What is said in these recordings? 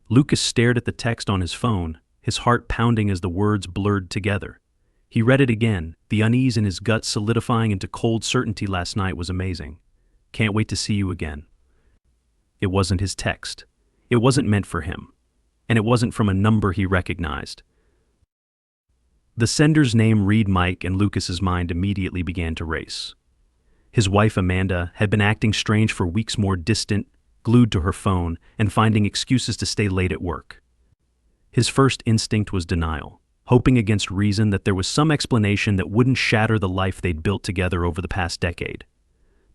Lucas stared at the text on his phone, his heart pounding as the words blurred together. He read it again, the unease in his gut solidifying into cold certainty. Last night was amazing. Can't wait to see you again. It wasn't his text. It wasn't meant for him. And it wasn't from a number he recognized. The sender's name read Mike, and Lucas's mind immediately began to race. His wife Amanda had been acting strange for weeks, more distant, glued to her phone, and finding excuses to stay late at work. His first instinct was denial, hoping against reason that there was some explanation that wouldn't shatter the life they'd built together over the past decade.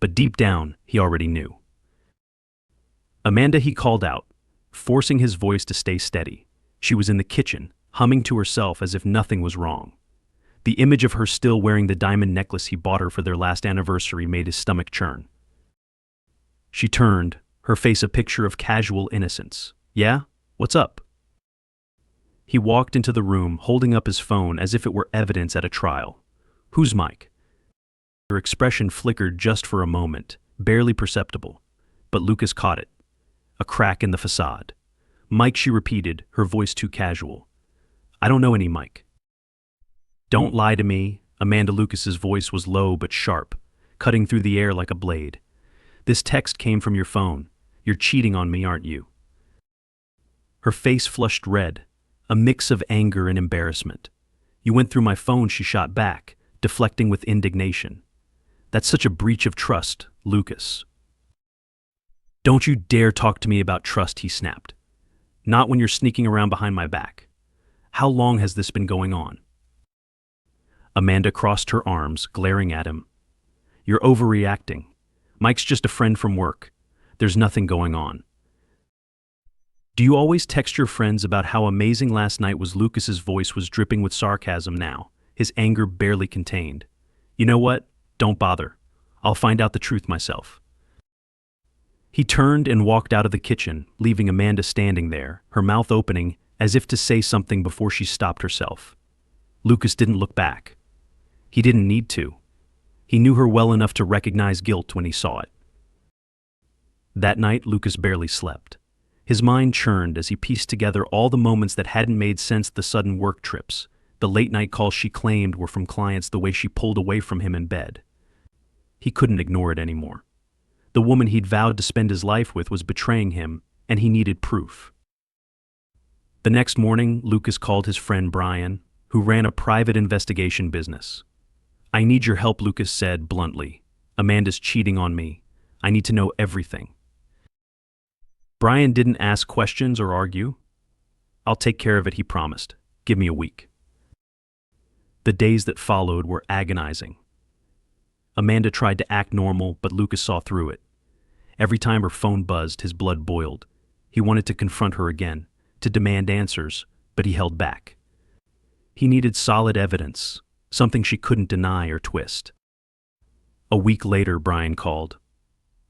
But deep down, he already knew. Amanda, he called out, forcing his voice to stay steady. She was in the kitchen, humming to herself as if nothing was wrong. The image of her still wearing the diamond necklace he bought her for their last anniversary made his stomach churn. She turned, her face a picture of casual innocence. "Yeah? What's up?" He walked into the room, holding up his phone as if it were evidence at a trial. "Who's Mike?" Her expression flickered just for a moment, barely perceptible, but Lucas caught it. A crack in the facade. "Mike," she repeated, her voice too casual. "I don't know any Mike." "Don't lie to me." Amanda Lucas's voice was low but sharp, cutting through the air like a blade. "This text came from your phone. You're cheating on me, aren't you?" Her face flushed red, a mix of anger and embarrassment. "You went through my phone," she shot back, deflecting with indignation. "That's such a breach of trust, Lucas." "Don't you dare talk to me about trust," he snapped. "Not when you're sneaking around behind my back. How long has this been going on?" Amanda crossed her arms, glaring at him. "You're overreacting. Mike's just a friend from work. There's nothing going on." "Do you always text your friends about how amazing last night was?" Lucas's voice was dripping with sarcasm now, his anger barely contained. "You know what? Don't bother. I'll find out the truth myself." He turned and walked out of the kitchen, leaving Amanda standing there, her mouth opening as if to say something before she stopped herself. Lucas didn't look back. He didn't need to. He knew her well enough to recognize guilt when he saw it. That night, Lucas barely slept. His mind churned as he pieced together all the moments that hadn't made sense: the sudden work trips, the late-night calls she claimed were from clients, the way she pulled away from him in bed. He couldn't ignore it anymore. The woman he'd vowed to spend his life with was betraying him, and he needed proof. The next morning, Lucas called his friend Brian, who ran a private investigation business. "I need your help," Lucas said bluntly. "Amanda's cheating on me. I need to know everything." Brian didn't ask questions or argue. "I'll take care of it," he promised. "Give me a week." The days that followed were agonizing. Amanda tried to act normal, but Lucas saw through it. Every time her phone buzzed, his blood boiled. He wanted to confront her again, to demand answers, but he held back. He needed solid evidence, something she couldn't deny or twist. A week later, Brian called.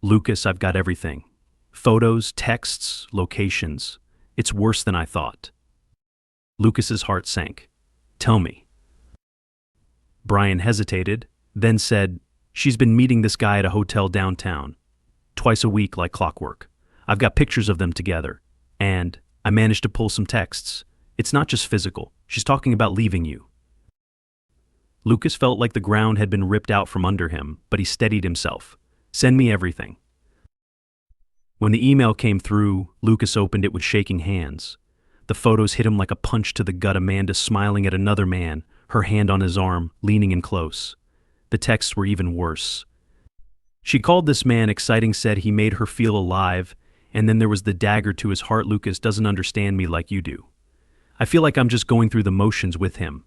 "Lucas, I've got everything. Photos, texts, locations. It's worse than I thought." Lucas's heart sank. "Tell me." Brian hesitated, then said, "She's been meeting this guy at a hotel downtown, twice a week like clockwork. I've got pictures of them together, and I managed to pull some texts. It's not just physical. She's talking about leaving you." Lucas felt like the ground had been ripped out from under him, but he steadied himself. "Send me everything." When the email came through, Lucas opened it with shaking hands. The photos hit him like a punch to the gut. Amanda smiling at another man, her hand on his arm, leaning in close. The texts were even worse. She called this man exciting, said he made her feel alive, and then there was the dagger to his heart. "Lucas doesn't understand me like you do. I feel like I'm just going through the motions with him."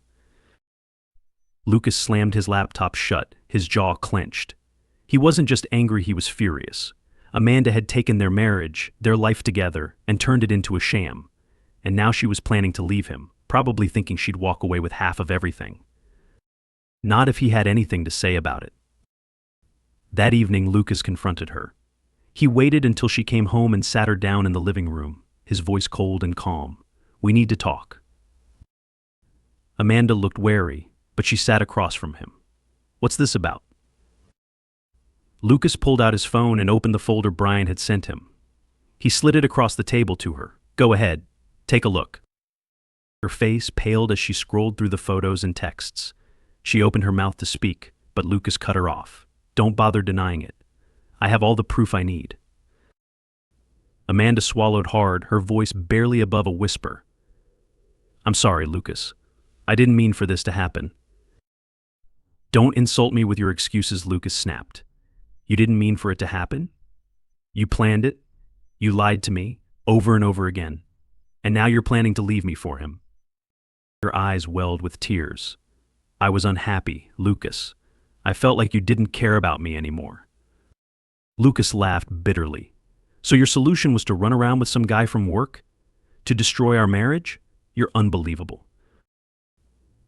Lucas slammed his laptop shut, his jaw clenched. He wasn't just angry, he was furious. Amanda had taken their marriage, their life together, and turned it into a sham. And now she was planning to leave him, probably thinking she'd walk away with half of everything. Not if he had anything to say about it. That evening, Lucas confronted her. He waited until she came home and sat her down in the living room, his voice cold and calm. "We need to talk." Amanda looked wary, but she sat across from him. "What's this about?" Lucas pulled out his phone and opened the folder Brian had sent him. He slid it across the table to her. Go ahead. Take a look. Her face paled as she scrolled through the photos and texts. She opened her mouth to speak, but Lucas cut her off. Don't bother denying it. I have all the proof I need. Amanda swallowed hard, her voice barely above a whisper. I'm sorry, Lucas. I didn't mean for this to happen. Don't insult me with your excuses, Lucas snapped. You didn't mean for it to happen? You planned it. You lied to me, over and over again. And now you're planning to leave me for him. Her eyes welled with tears. I was unhappy, Lucas. I felt like you didn't care about me anymore. Lucas laughed bitterly. So your solution was to run around with some guy from work? To destroy our marriage? You're unbelievable.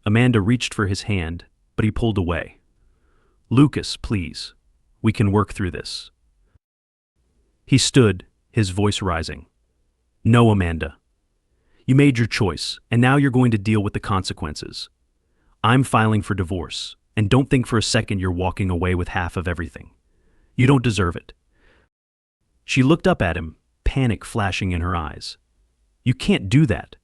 Amanda reached for his hand, but he pulled away. Lucas, please. We can work through this. He stood, his voice rising. No, Amanda. You made your choice, and now you're going to deal with the consequences. I'm filing for divorce, and don't think for a second you're walking away with half of everything. You don't deserve it. She looked up at him, panic flashing in her eyes. You can't do that.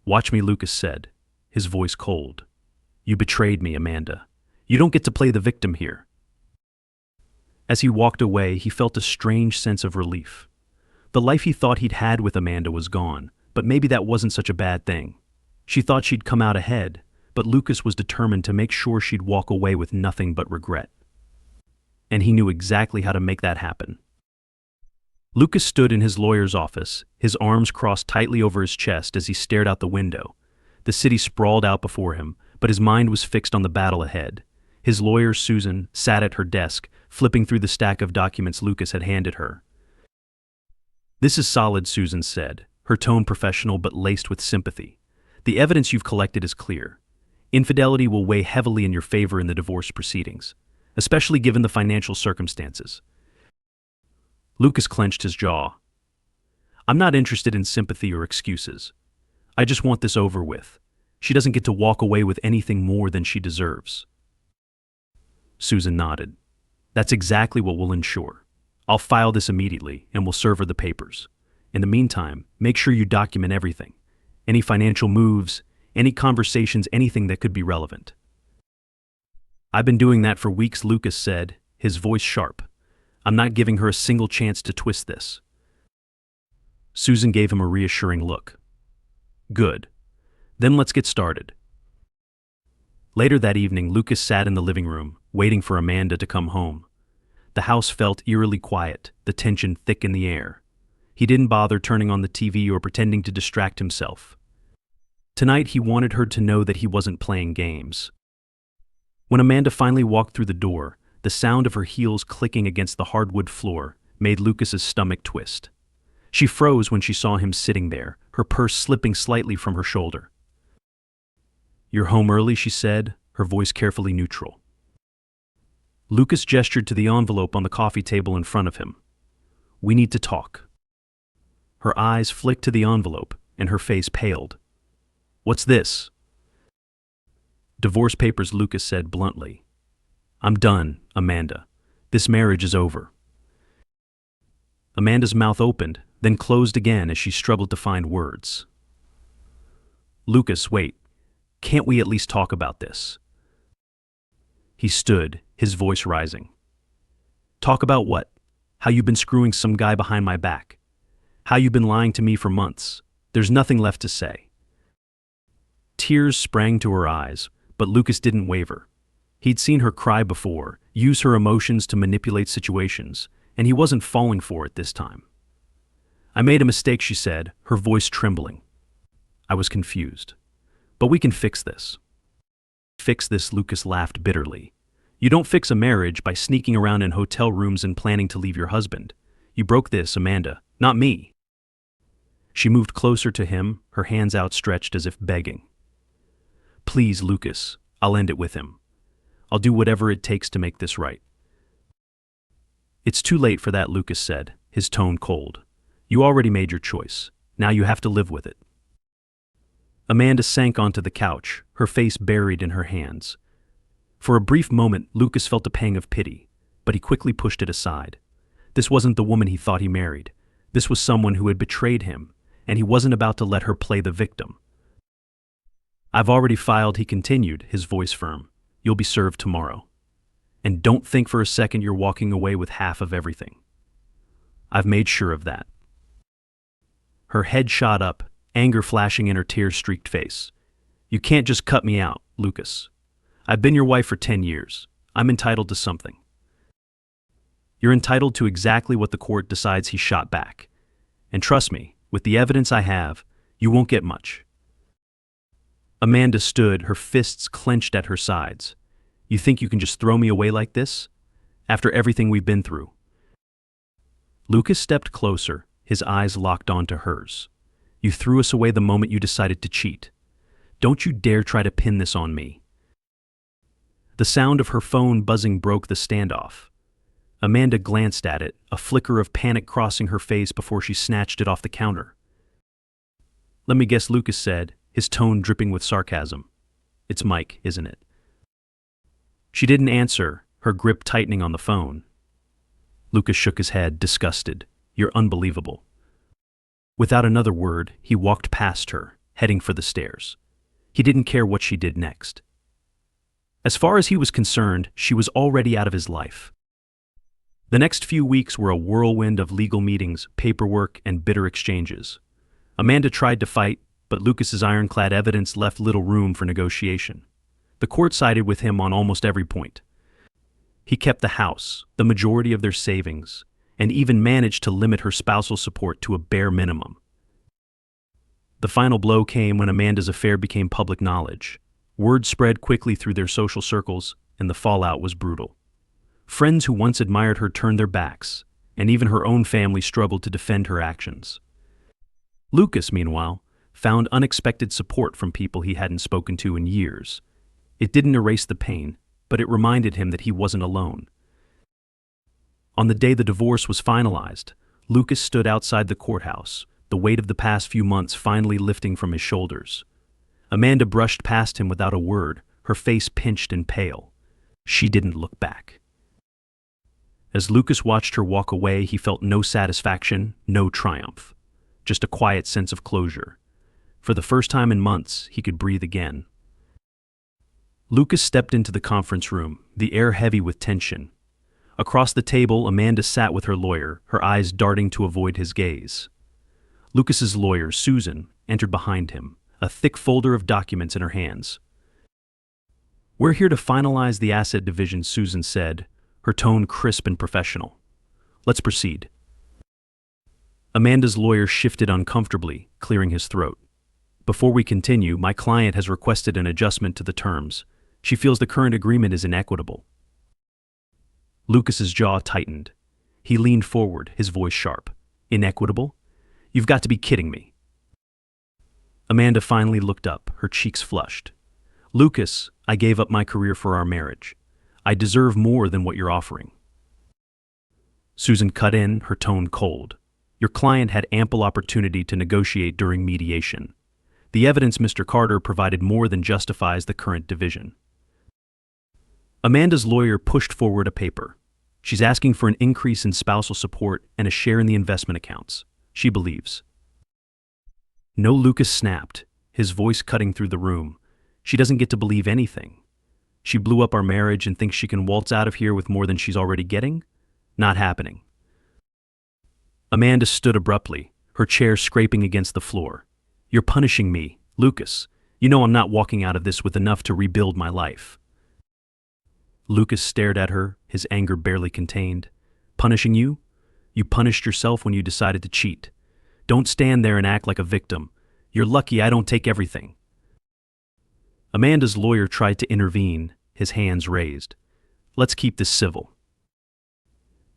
Watch me, Lucas said, his voice cold. You betrayed me, Amanda. You don't get to play the victim here. As he walked away, he felt a strange sense of relief. The life he thought he'd had with Amanda was gone, but maybe that wasn't such a bad thing. She thought she'd come out ahead, but Lucas was determined to make sure she'd walk away with nothing but regret. And he knew exactly how to make that happen. Lucas stood in his lawyer's office, his arms crossed tightly over his chest as he stared out the window. The city sprawled out before him, but his mind was fixed on the battle ahead. His lawyer, Susan, sat at her desk, flipping through the stack of documents Lucas had handed her. This is solid, Susan said, her tone professional but laced with sympathy. The evidence you've collected is clear. Infidelity will weigh heavily in your favor in the divorce proceedings, especially given the financial circumstances. Lucas clenched his jaw. I'm not interested in sympathy or excuses. I just want this over with. She doesn't get to walk away with anything more than she deserves. Susan nodded. That's exactly what we'll ensure. I'll file this immediately and we'll serve her the papers. In the meantime, make sure you document everything. Any financial moves, any conversations, anything that could be relevant. I've been doing that for weeks, Lucas said, his voice sharp. I'm not giving her a single chance to twist this. Susan gave him a reassuring look. Good. Then let's get started. Later that evening, Lucas sat in the living room, waiting for Amanda to come home. The house felt eerily quiet, the tension thick in the air. He didn't bother turning on the TV or pretending to distract himself. Tonight, he wanted her to know that he wasn't playing games. When Amanda finally walked through the door, the sound of her heels clicking against the hardwood floor made Lucas's stomach twist. She froze when she saw him sitting there, her purse slipping slightly from her shoulder. You're home early, she said, her voice carefully neutral. Lucas gestured to the envelope on the coffee table in front of him. We need to talk. Her eyes flicked to the envelope, and her face paled. What's this? Divorce papers, Lucas said bluntly. I'm done, Amanda. This marriage is over. Amanda's mouth opened, then closed again as she struggled to find words. Lucas, wait. Can't we at least talk about this? He stood, his voice rising. Talk about what? How you've been screwing some guy behind my back. How you've been lying to me for months. There's nothing left to say. Tears sprang to her eyes, but Lucas didn't waver. He'd seen her cry before, use her emotions to manipulate situations, and he wasn't falling for it this time. I made a mistake, she said, her voice trembling. I was confused. But we can fix this. Fix this, Lucas laughed bitterly. You don't fix a marriage by sneaking around in hotel rooms and planning to leave your husband. You broke this, Amanda, not me. She moved closer to him, her hands outstretched as if begging. Please, Lucas, I'll end it with him. I'll do whatever it takes to make this right. It's too late for that, Lucas said, his tone cold. You already made your choice. Now you have to live with it. Amanda sank onto the couch, her face buried in her hands. For a brief moment, Lucas felt a pang of pity, but he quickly pushed it aside. This wasn't the woman he thought he married. This was someone who had betrayed him, and he wasn't about to let her play the victim. "I've already filed," he continued, his voice firm. "You'll be served tomorrow. And don't think for a second you're walking away with half of everything. I've made sure of that." Her head shot up, anger flashing in her tear-streaked face. "You can't just cut me out, Lucas. I've been your wife for 10 years. I'm entitled to something." "You're entitled to exactly what the court decides," he shot back. "And trust me, with the evidence I have, you won't get much." Amanda stood, her fists clenched at her sides. "You think you can just throw me away like this? After everything we've been through?" Lucas stepped closer, his eyes locked onto hers. "You threw us away the moment you decided to cheat. Don't you dare try to pin this on me." The sound of her phone buzzing broke the standoff. Amanda glanced at it, a flicker of panic crossing her face before she snatched it off the counter. "Let me guess," Lucas said, his tone dripping with sarcasm. "It's Mike, isn't it?" She didn't answer, her grip tightening on the phone. Lucas shook his head, disgusted. "You're unbelievable." Without another word, he walked past her, heading for the stairs. He didn't care what she did next. As far as he was concerned, she was already out of his life. The next few weeks were a whirlwind of legal meetings, paperwork, and bitter exchanges. Amanda tried to fight, but Lucas's ironclad evidence left little room for negotiation. The court sided with him on almost every point. He kept the house, the majority of their savings, and even managed to limit her spousal support to a bare minimum. The final blow came when Amanda's affair became public knowledge. Word spread quickly through their social circles, and the fallout was brutal. Friends who once admired her turned their backs, and even her own family struggled to defend her actions. Lucas, meanwhile, found unexpected support from people he hadn't spoken to in years. It didn't erase the pain, but it reminded him that he wasn't alone. On the day the divorce was finalized, Lucas stood outside the courthouse, the weight of the past few months finally lifting from his shoulders. Amanda brushed past him without a word, her face pinched and pale. She didn't look back. As Lucas watched her walk away, he felt no satisfaction, no triumph, just a quiet sense of closure. For the first time in months, he could breathe again. Lucas stepped into the conference room, the air heavy with tension. Across the table, Amanda sat with her lawyer, her eyes darting to avoid his gaze. Lucas's lawyer, Susan, entered behind him, a thick folder of documents in her hands. "We're here to finalize the asset division," Susan said, her tone crisp and professional. "Let's proceed." Amanda's lawyer shifted uncomfortably, clearing his throat. "Before we continue, my client has requested an adjustment to the terms. She feels the current agreement is inequitable." Lucas's jaw tightened. He leaned forward, his voice sharp. "Inequitable? You've got to be kidding me." Amanda finally looked up, her cheeks flushed. "Lucas, I gave up my career for our marriage. I deserve more than what you're offering." Susan cut in, her tone cold. "Your client had ample opportunity to negotiate during mediation. The evidence Mr. Carter provided more than justifies the current division." Amanda's lawyer pushed forward a paper. "She's asking for an increase in spousal support and a share in the investment accounts. She believes." No, Lucas snapped, his voice cutting through the room. "She doesn't get to believe anything. She blew up our marriage and thinks she can waltz out of here with more than she's already getting? Not happening." Amanda stood abruptly, her chair scraping against the floor. "You're punishing me, Lucas. You know I'm not walking out of this with enough to rebuild my life." Lucas stared at her, his anger barely contained. "Punishing you? You punished yourself when you decided to cheat. Don't stand there and act like a victim. You're lucky I don't take everything." Amanda's lawyer tried to intervene, his hands raised. "Let's keep this civil."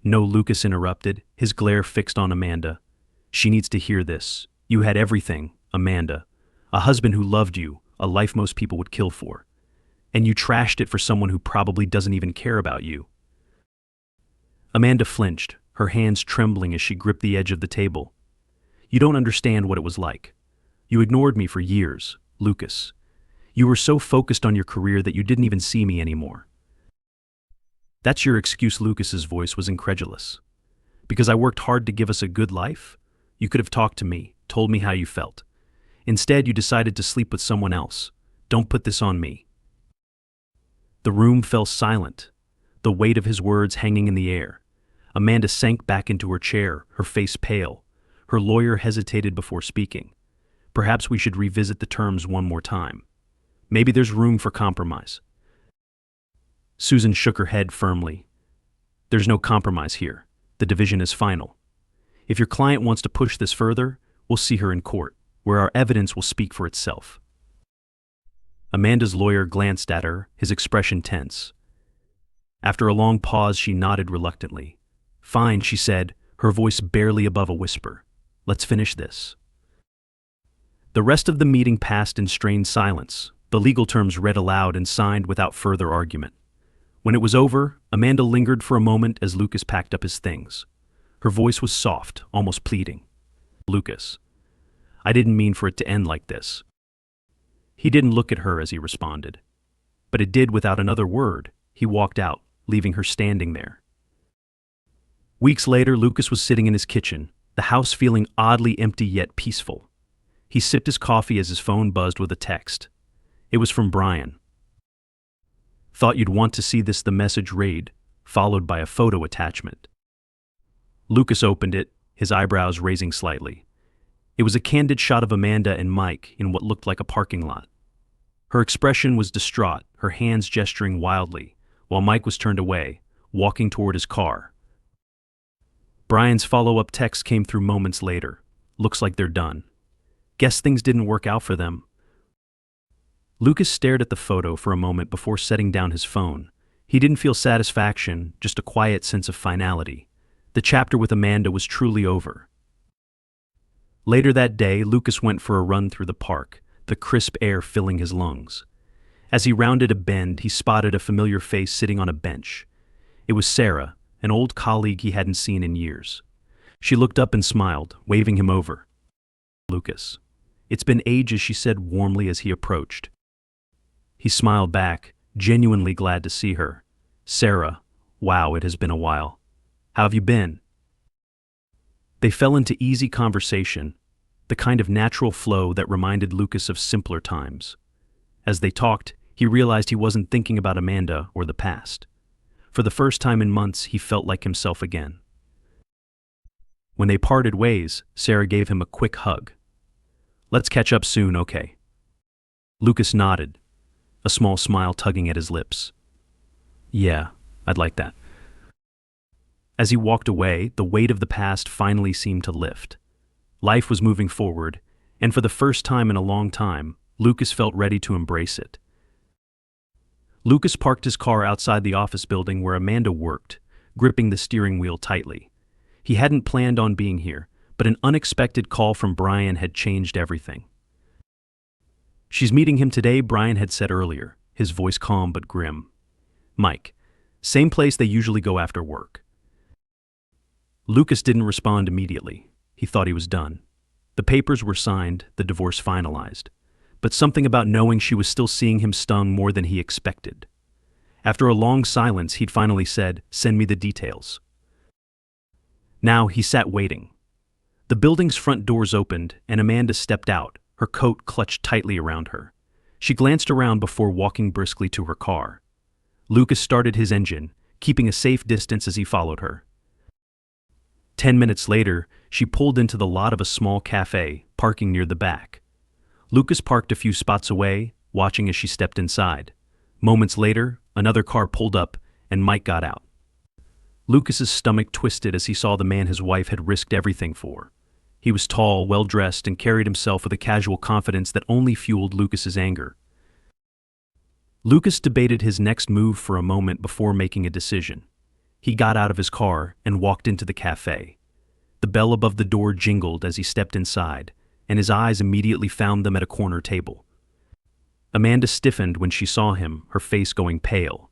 No, Lucas interrupted, his glare fixed on Amanda. "She needs to hear this. You had everything, Amanda. A husband who loved you, a life most people would kill for. And you trashed it for someone who probably doesn't even care about you." Amanda flinched, her hands trembling as she gripped the edge of the table. "You don't understand what it was like. You ignored me for years, Lucas. You were so focused on your career that you didn't even see me anymore." "That's your excuse," Lucas's voice was incredulous. "Because I worked hard to give us a good life? You could have talked to me, told me how you felt. Instead, you decided to sleep with someone else. Don't put this on me." The room fell silent, the weight of his words hanging in the air. Amanda sank back into her chair, her face pale. Her lawyer hesitated before speaking. "Perhaps we should revisit the terms one more time. Maybe there's room for compromise." Susan shook her head firmly. "There's no compromise here. The division is final. If your client wants to push this further, we'll see her in court, where our evidence will speak for itself." Amanda's lawyer glanced at her, his expression tense. After a long pause, she nodded reluctantly. "Fine," she said, her voice barely above a whisper. "Let's finish this." The rest of the meeting passed in strained silence, the legal terms read aloud and signed without further argument. When it was over, Amanda lingered for a moment as Lucas packed up his things. Her voice was soft, almost pleading. "Lucas, I didn't mean for it to end like this." He didn't look at her as he responded. But it did without another word. He walked out, leaving her standing there. Weeks later, Lucas was sitting in his kitchen, the house feeling oddly empty yet peaceful. He sipped his coffee as his phone buzzed with a text. It was from Brian. "Thought you'd want to see this," the message read, followed by a photo attachment. Lucas opened it, his eyebrows raising slightly. It was a candid shot of Amanda and Mike in what looked like a parking lot. Her expression was distraught, her hands gesturing wildly, while Mike was turned away, walking toward his car. Brian's follow-up text came through moments later. "Looks like they're done. Guess things didn't work out for them." Lucas stared at the photo for a moment before setting down his phone. He didn't feel satisfaction, just a quiet sense of finality. The chapter with Amanda was truly over. Later that day, Lucas went for a run through the park, the crisp air filling his lungs. As he rounded a bend, he spotted a familiar face sitting on a bench. It was Sarah, an old colleague he hadn't seen in years. She looked up and smiled, waving him over. "Lucas. It's been ages," she said warmly as he approached. He smiled back, genuinely glad to see her. "Sarah, wow, it has been a while. How have you been?" They fell into easy conversation, the kind of natural flow that reminded Lucas of simpler times. As they talked, he realized he wasn't thinking about Amanda or the past. For the first time in months, he felt like himself again. When they parted ways, Sarah gave him a quick hug. "Let's catch up soon, okay?" Lucas nodded, a small smile tugging at his lips. "Yeah, I'd like that." As he walked away, the weight of the past finally seemed to lift. Life was moving forward, and for the first time in a long time, Lucas felt ready to embrace it. Lucas parked his car outside the office building where Amanda worked, gripping the steering wheel tightly. He hadn't planned on being here, but an unexpected call from Brian had changed everything. "She's meeting him today," Brian had said earlier, his voice calm but grim. "Mike, same place they usually go after work." Lucas didn't respond immediately. He thought he was done. The papers were signed, the divorce finalized. But something about knowing she was still seeing him stung more than he expected. After a long silence, he'd finally said, "Send me the details." Now he sat waiting. The building's front doors opened, and Amanda stepped out, her coat clutched tightly around her. She glanced around before walking briskly to her car. Lucas started his engine, keeping a safe distance as he followed her. 10 minutes later, she pulled into the lot of a small cafe, parking near the back. Lucas parked a few spots away, watching as she stepped inside. Moments later, another car pulled up, and Mike got out. Lucas's stomach twisted as he saw the man his wife had risked everything for. He was tall, well-dressed, and carried himself with a casual confidence that only fueled Lucas's anger. Lucas debated his next move for a moment before making a decision. He got out of his car and walked into the cafe. The bell above the door jingled as he stepped inside, and his eyes immediately found them at a corner table. Amanda stiffened when she saw him, her face going pale.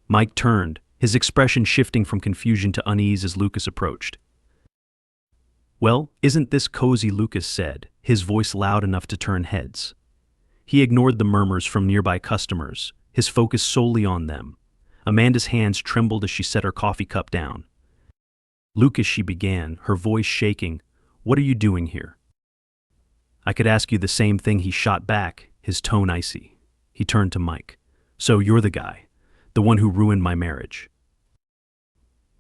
Mike turned, his expression shifting from confusion to unease as Lucas approached. "Well, isn't this cozy?" Lucas said, his voice loud enough to turn heads. He ignored the murmurs from nearby customers, his focus solely on them. Amanda's hands trembled as she set her coffee cup down. "Lucas," she began, her voice shaking, What are you doing here? I could ask you the same thing, he shot back, his tone icy. He turned to Mike. So you're the guy, the one who ruined my marriage.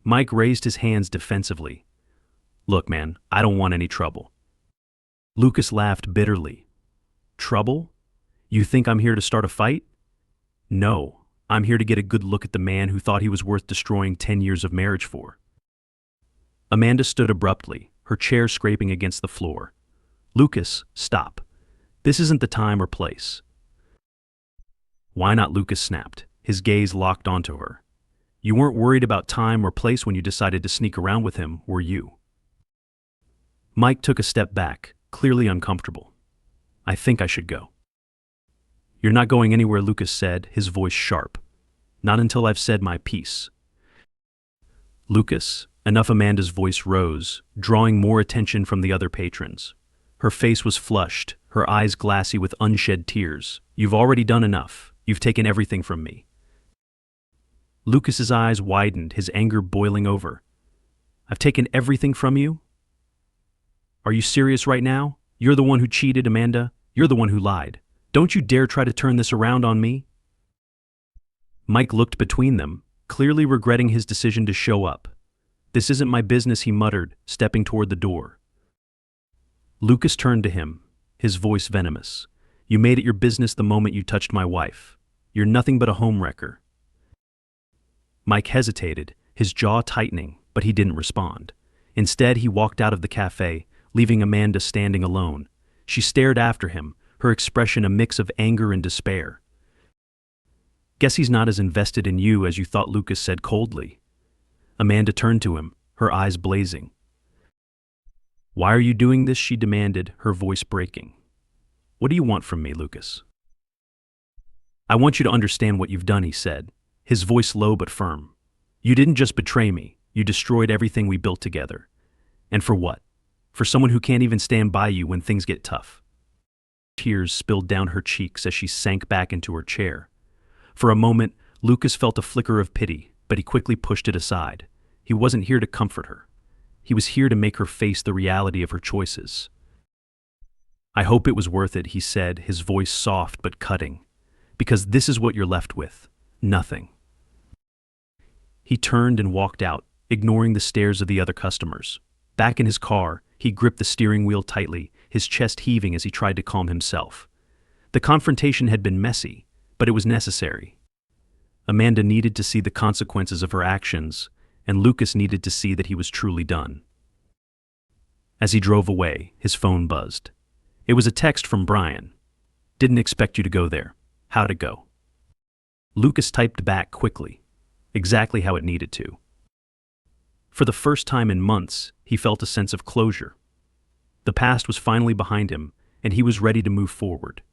Mike raised his hands defensively. Look, man, I don't want any trouble. Lucas laughed bitterly. Trouble? You think I'm here to start a fight? No, I'm here to get a good look at the man who thought he was worth destroying 10 years of marriage for. Amanda stood abruptly, her chair scraping against the floor. Lucas, stop. This isn't the time or place. Why not? Lucas snapped, his gaze locked onto her. You weren't worried about time or place when you decided to sneak around with him, were you? Mike took a step back, clearly uncomfortable. I think I should go. You're not going anywhere, Lucas said, his voice sharp. Not until I've said my piece. Lucas, enough. Amanda's voice rose, drawing more attention from the other patrons. Her face was flushed, her eyes glassy with unshed tears. You've already done enough. You've taken everything from me. Lucas's eyes widened, his anger boiling over. I've taken everything from you? Are you serious right now? You're the one who cheated, Amanda. You're the one who lied. Don't you dare try to turn this around on me. Mike looked between them, clearly regretting his decision to show up. This isn't my business, he muttered, stepping toward the door. Lucas turned to him, his voice venomous. You made it your business the moment you touched my wife. You're nothing but a homewrecker. Mike hesitated, his jaw tightening, but he didn't respond. Instead, he walked out of the cafe, leaving Amanda standing alone. She stared after him, her expression a mix of anger and despair. Guess he's not as invested in you as you thought, Lucas said coldly. Amanda turned to him, her eyes blazing. Why are you doing this? She demanded, her voice breaking. What do you want from me, Lucas? I want you to understand what you've done, he said, his voice low but firm. You didn't just betray me, you destroyed everything we built together. And for what? For someone who can't even stand by you when things get tough. Tears spilled down her cheeks as she sank back into her chair. For a moment, Lucas felt a flicker of pity, but he quickly pushed it aside. He wasn't here to comfort her. He was here to make her face the reality of her choices. I hope it was worth it, he said, his voice soft but cutting. Because this is what you're left with. Nothing. He turned and walked out, ignoring the stares of the other customers. Back in his car, he gripped the steering wheel tightly, his chest heaving as he tried to calm himself. The confrontation had been messy, but it was necessary. Amanda needed to see the consequences of her actions, and Lucas needed to see that he was truly done. As he drove away, his phone buzzed. It was a text from Brian. Didn't expect you to go there. How'd it go? Lucas typed back quickly, exactly how it needed to. For the first time in months, he felt a sense of closure. The past was finally behind him, and he was ready to move forward.